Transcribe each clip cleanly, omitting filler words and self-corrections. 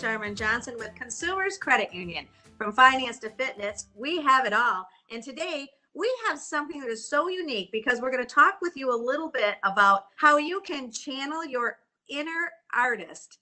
Sherman Johnson with Consumers Credit Union. From finance to fitness, we have it all. And today we have something that is so unique because we're going to talk with you a little bit about how you can channel your inner artist.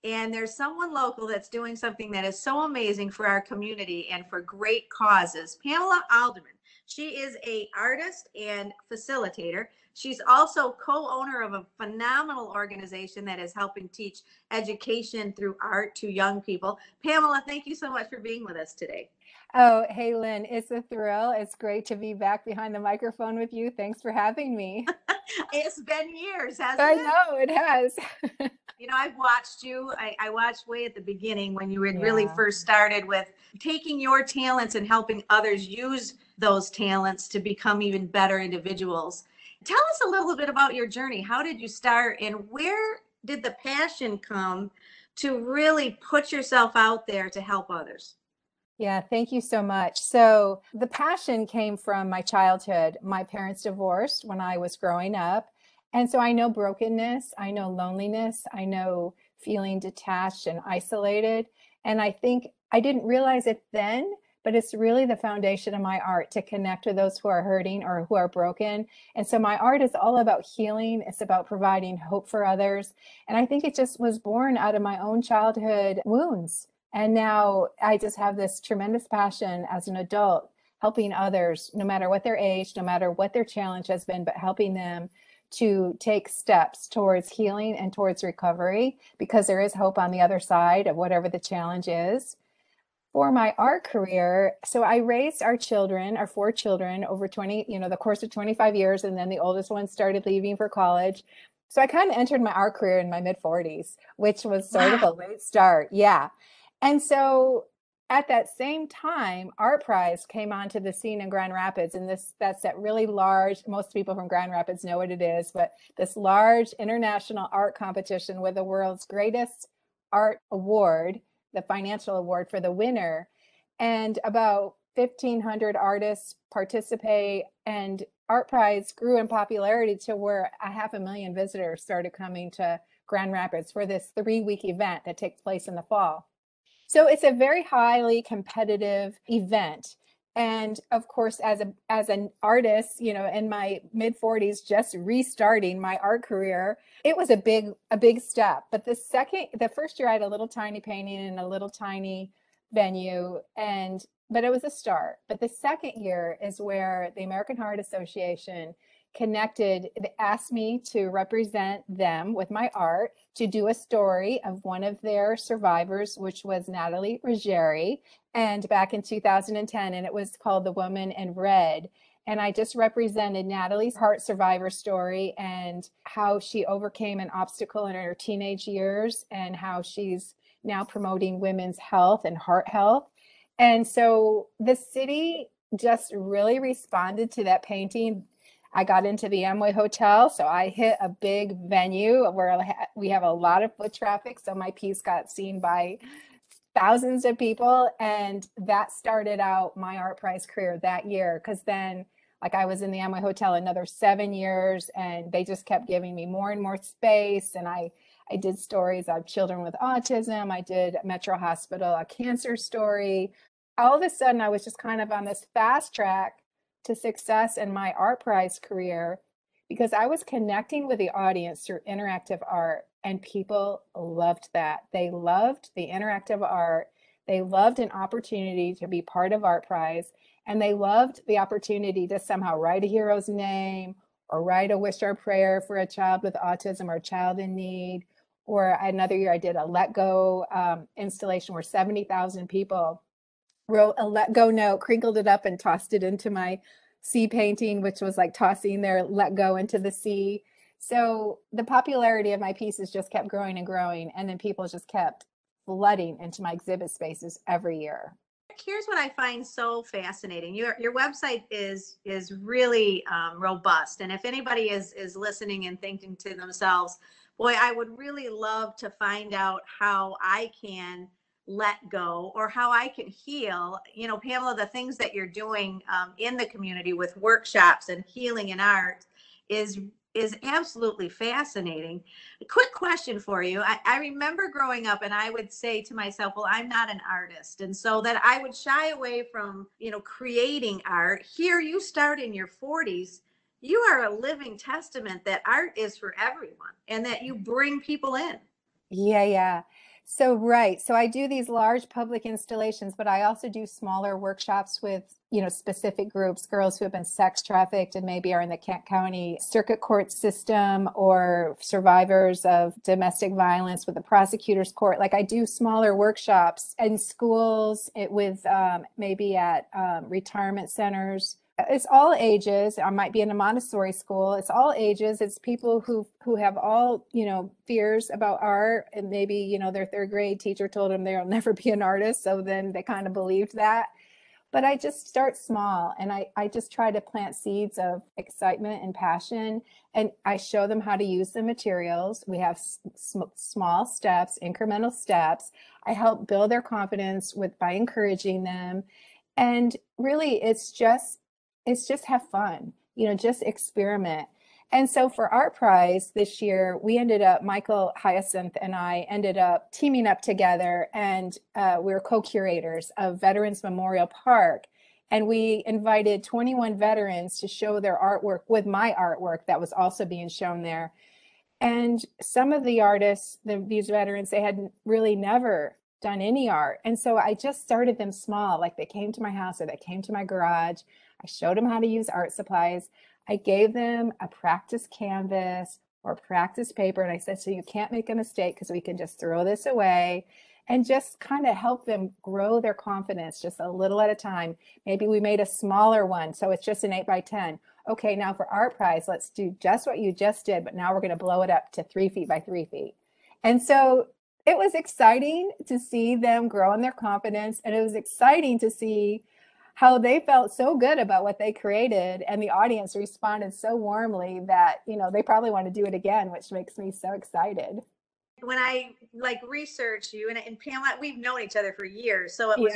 And there's someone local that's doing something that is so amazing for our community and for great causes. Pamela Alderman. She is an artist and facilitator. She's also co-owner of a phenomenal organization that is helping teach education through art to young people. Pamela, thank you so much for being with us today. Oh, hey, Lynn, it's a thrill. It's great to be back behind the microphone with you. Thanks for having me. It's been years, hasn't I it? know it has. You know, I've watched you. I watched way at the beginning when you had really Yeah. first started with taking your talents and helping others use those talents to become even better individuals. Tell us a little bit about your journey. How did you start and where did the passion come to really put yourself out there to help others? Yeah, thank you so much. So the passion came from my childhood. My parents divorced when I was growing up. And so I know brokenness, I know loneliness, I know feeling detached and isolated. And I think I didn't realize it then, but it's really the foundation of my art to connect with those who are hurting or who are broken. And so my art is all about healing. It's about providing hope for others. And I think it just was born out of my own childhood wounds. And now I just have this tremendous passion as an adult, helping others, no matter what their age, no matter what their challenge has been, but helping them to take steps towards healing and towards recovery, because there is hope on the other side of whatever the challenge is. For my art career, so I raised our children, our 4 children, over the course of 25 years, and then the oldest one started leaving for college. So I kind of entered my art career in my mid-40s, which was sort of a late start. Yeah. And so at that same time, Art Prize came onto the scene in Grand Rapids. And that's that really large, most people from Grand Rapids know what it is, but this large international art competition with the world's greatest art award, the financial award for the winner. And about 1,500 artists participate, and Art Prize grew in popularity to where 500,000 visitors started coming to Grand Rapids for this 3-week event that takes place in the fall. So it's a very highly competitive event. And of course, as an artist, in my mid-40s, just restarting my art career, it was a big step. But the first year I had a little tiny painting in a little tiny venue, but it was a start. But the second year is where the American Heart Association asked me to represent them with my art, to do a story of one of their survivors, which was Natalie Ruggieri, and back in 2010, and it was called The Woman in Red. And I just represented Natalie's heart survivor story and how she overcame an obstacle in her teenage years and how she's now promoting women's health and heart health. And so the city just really responded to that painting. I got into the Amway Hotel, so I hit a big venue where we have a lot of foot traffic. So my piece got seen by thousands of people, and that started out my Art Prize career that year. Because then, I was in the Amway Hotel another 7 years, and they just kept giving me more and more space. And I did stories of children with autism. I did Metro Hospital, a cancer story. All of a sudden, I was just kind of on this fast track to success in my Art Prize career because I was connecting with the audience through interactive art, and people loved that. They loved the interactive art. They loved an opportunity to be part of Art Prize, and they loved the opportunity to somehow write a hero's name or write a wish or prayer for a child with autism or a child in need. Or another year I did a Let Go installation where 70,000 people wrote a let go note, crinkled it up, and tossed it into my sea painting, which was like tossing their let go into the sea. So the popularity of my pieces just kept growing and growing. And then people just kept flooding into my exhibit spaces every year. Here's what I find so fascinating. Your website is really robust. And if anybody is listening and thinking to themselves, boy, I would really love to find out how I can let go or how I can heal. Pamela, the things that you're doing in the community with workshops and healing and art is is absolutely fascinating. A quick question for you. I remember growing up and I would say to myself, well, I'm not an artist. And so that I would shy away from, creating art. Here you start in your 40s. You are a living testament that art is for everyone and that you bring people in. Yeah, yeah. So, right. So I do these large public installations, but I also do smaller workshops with, specific groups, girls who have been sex trafficked and maybe are in the Kent County Circuit Court system, or survivors of domestic violence with the prosecutor's court. Like, I do smaller workshops in schools, with maybe at retirement centers. It's all ages. I might be in a Montessori school. It's all ages. It's people who have all, fears about art, and maybe, their third grade teacher told them they'll never be an artist. So then they kind of believed that. But I just start small, and I just try to plant seeds of excitement and passion, and I show them how to use the materials. We have small steps, incremental steps. I help build their confidence by encouraging them. And really, it's just have fun, just experiment. And so for Art Prize this year, Michael Hyacinth and I ended up teaming up together, and we were co-curators of Veterans Memorial Park. And we invited 21 veterans to show their artwork with my artwork that was also being shown there. And some of the artists, these veterans, they had really never done any art. And so I just started them small. Like, they came to my house or they came to my garage. I showed them how to use art supplies. I gave them a practice canvas or practice paper. And I said, so you can't make a mistake, because we can just throw this away, and just kind of help them grow their confidence just a little at a time. Maybe we made a smaller one, so it's just an 8x10. Okay, now for Art Prize, let's do just what you just did, but now we're going to blow it up to 3 feet by 3 feet. And so it was exciting to see them grow in their confidence. And it was exciting to see how they felt so good about what they created. And the audience responded so warmly that, they probably want to do it again, which makes me so excited. When I researched you, and Pamela, we've known each other for years, so it was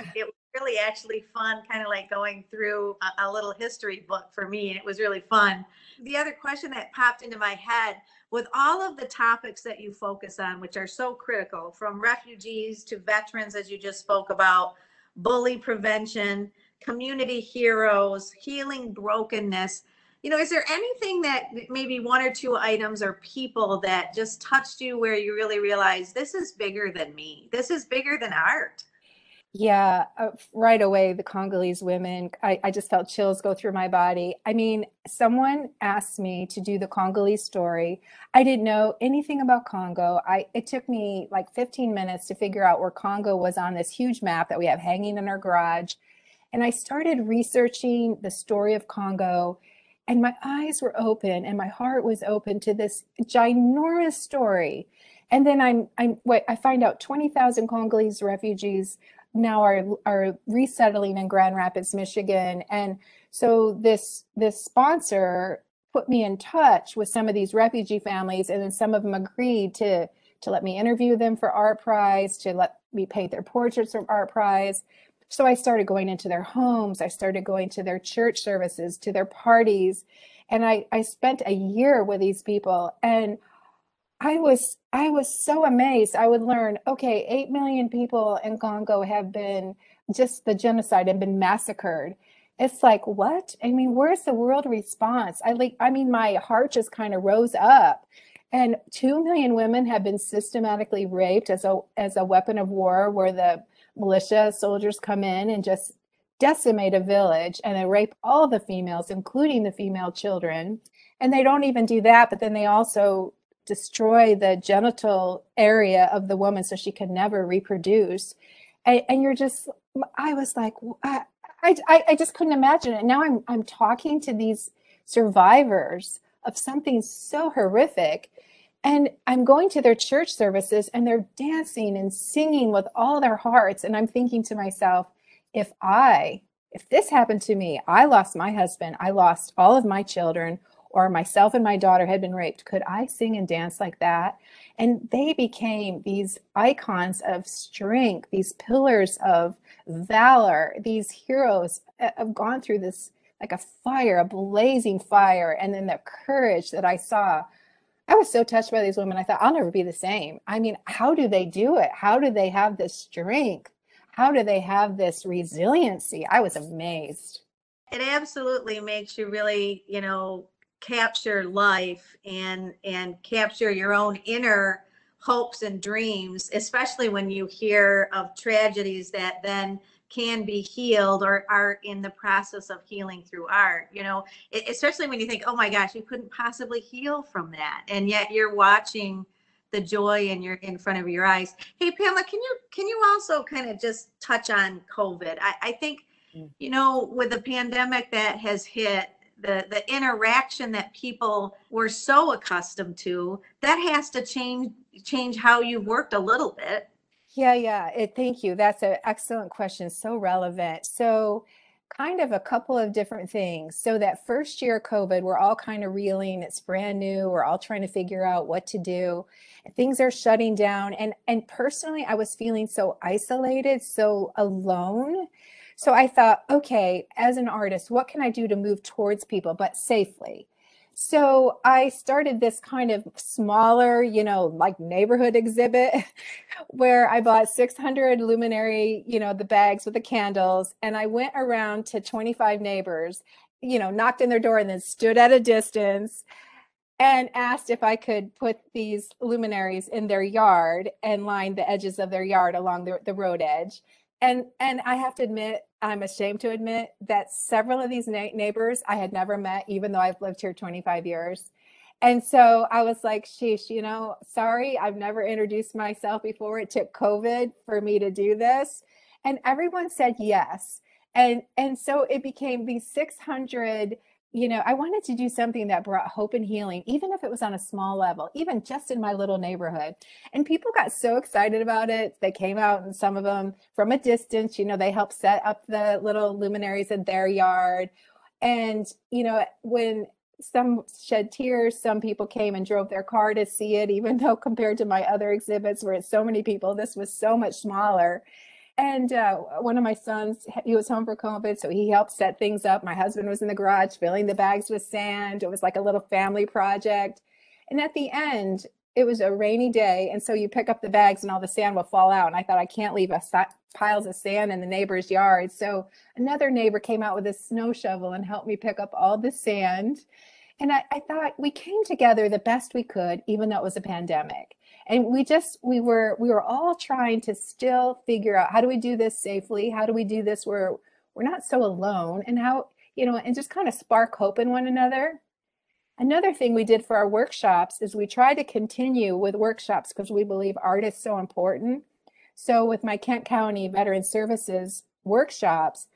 really actually fun, kind of like going through a little history book for me, and it was really fun. The other question that popped into my head, with all of the topics that you focus on, which are so critical, from refugees to veterans, as you just spoke about, bully prevention, community heroes, healing brokenness, is there anything that maybe one or two items or people that just touched you where you really realized this is bigger than me? This is bigger than art? Yeah, right away, the Congolese women, I just felt chills go through my body. I mean, someone asked me to do the Congolese story. I didn't know anything about Congo. It took me like 15 minutes to figure out where Congo was on this huge map that we have hanging in our garage. And I started researching the story of Congo, and my eyes were open and my heart was open to this ginormous story. And then I find out 20,000 Congolese refugees now are resettling in Grand Rapids, Michigan. And so this sponsor put me in touch with some of these refugee families, and then some of them agreed to let me interview them for Art Prize, to let me paint their portraits for Art Prize. So I started going into their homes. I started going to their church services, to their parties. And I spent a year with these people, and I was so amazed. I would learn, okay, 8 million people in Congo have been, just the genocide, have been massacred. It's like, what? I mean, where's the world response? My heart just kind of rose up. And 2 million women have been systematically raped as a weapon of war, where the militia soldiers come in and just decimate a village, and they rape all the females, including the female children. And they don't even do that, but then they also destroy the genital area of the woman so she can never reproduce. And you're just, I was like, I just couldn't imagine it. Now I'm talking to these survivors of something so horrific, and I'm going to their church services, and they're dancing and singing with all their hearts. And I'm thinking to myself, if this happened to me, I lost my husband, I lost all of my children, or myself and my daughter had been raped, could I sing and dance like that? And they became these icons of strength, these pillars of valor, these heroes have gone through this like a fire, a blazing fire. And then the courage that I saw, I was so touched by these women. I thought, I'll never be the same. I mean, how do they do it? How do they have this strength? How do they have this resiliency? I was amazed. It absolutely makes you really, capture life and capture your own inner hopes and dreams, especially when you hear of tragedies that then can be healed or are in the process of healing through art. Especially when you think, oh my gosh, you couldn't possibly heal from that, and yet you're watching the joy in front of your eyes. Hey Pamela, can you also kind of just touch on COVID? I think, with the pandemic that has hit, the interaction that people were so accustomed to, that has to change how you worked a little bit. Yeah. Thank you. That's an excellent question. So relevant. So, kind of a couple of different things. So, that first year of COVID, we're all kind of reeling. It's brand new. We're all trying to figure out what to do. Things are shutting down. And personally, I was feeling so isolated, so alone. So, I thought, okay, as an artist, what can I do to move towards people, but safely? So, I started this kind of smaller, like neighborhood exhibit where I bought 600 luminary, the bags with the candles, and I went around to 25 neighbors, knocked on their door and then stood at a distance and asked if I could put these luminaries in their yard and line the edges of their yard along the road edge. And I have to admit, I'm ashamed to admit that several of these neighbors I had never met, even though I've lived here 25 years. And so I was like, sheesh, sorry, I've never introduced myself before. It took COVID for me to do this. And everyone said yes. And so it became these 600. I wanted to do something that brought hope and healing, even if it was on a small level, even just in my little neighborhood. And people got so excited about it. They came out, and some of them from a distance, they helped set up the little luminaries in their yard. And, when some shed tears, some people came and drove their car to see it, even though compared to my other exhibits where it's so many people, this was so much smaller. And one of my sons, he was home for COVID, so he helped set things up. My husband was in the garage filling the bags with sand. It was like a little family project. And at the end, it was a rainy day. And so you pick up the bags and all the sand will fall out. And I thought, I can't leave piles of sand in the neighbor's yard. So another neighbor came out with a snow shovel and helped me pick up all the sand. And I thought we came together the best we could, even though it was a pandemic. And we were all trying to still figure out, how do we do this safely? How do we do this where we're not so alone? And how, and just kind of spark hope in one another. Another thing we did for our workshops is we try to continue with workshops because we believe art is so important. So with my Kent County Veteran Services workshops,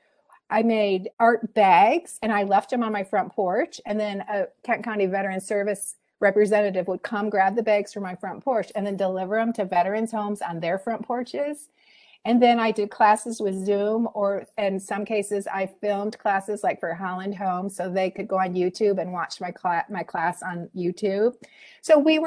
I made art bags and I left them on my front porch. And then a Kent County Veteran Service representative would come grab the bags from my front porch and then deliver them to veterans' homes on their front porches. And then I did classes with Zoom, or in some cases I filmed classes like for Holland Home so they could go on YouTube and watch my class on YouTube. So we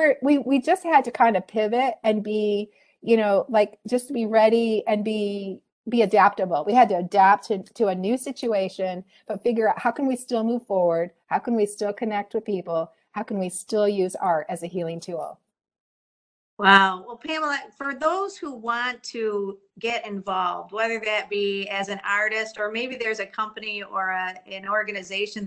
just had to kind of pivot and be, like just be ready and be adaptable. We had to adapt to a new situation, but figure out, how can we still move forward? How can we still connect with people? How can we still use art as a healing tool? Wow. Well, Pamela, for those who want to get involved, whether that be as an artist or maybe there's a company or an organization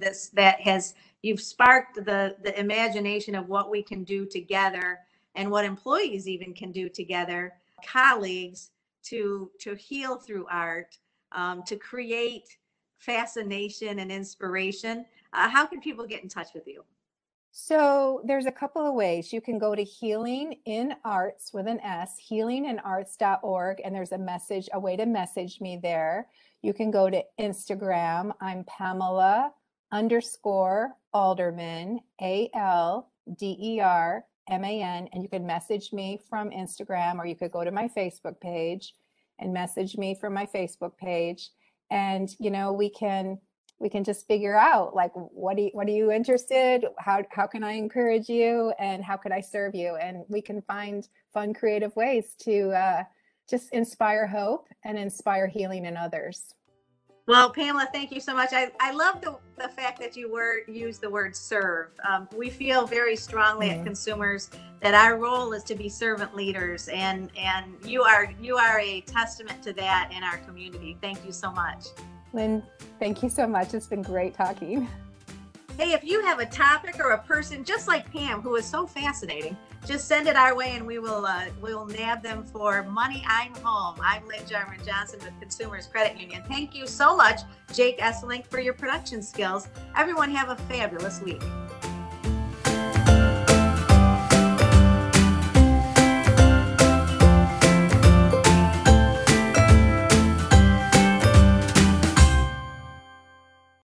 you've sparked the imagination of what we can do together and what employees even can do together, colleagues to heal through art, to create fascination and inspiration. How can people get in touch with you? So there's a couple of ways. You can go to Healing in Arts with an S, healinginarts.org, and there's a way to message me there. You can go to Instagram. I'm Pamela _Alderman, ALDERMAN, and you can message me from Instagram, or you could go to my Facebook page and message me from my Facebook page. And, we can just figure out, like, what are you interested? How can I encourage you, and how can I serve you? And we can find fun, creative ways to just inspire hope and inspire healing in others. Well, Pamela, thank you so much. I love the fact that you use the word serve. We feel very strongly at Consumers that our role is to be servant leaders, and you are a testament to that in our community. Thank you so much. Lynn, thank you so much. It's been great talking. Hey, if you have a topic or a person just like Pam, who is so fascinating, just send it our way and we'll nab them for Money I'm Home. I'm Lynn Jarman Johnson with Consumers Credit Union. Thank you so much, Jake Esselink, for your production skills. Everyone have a fabulous week.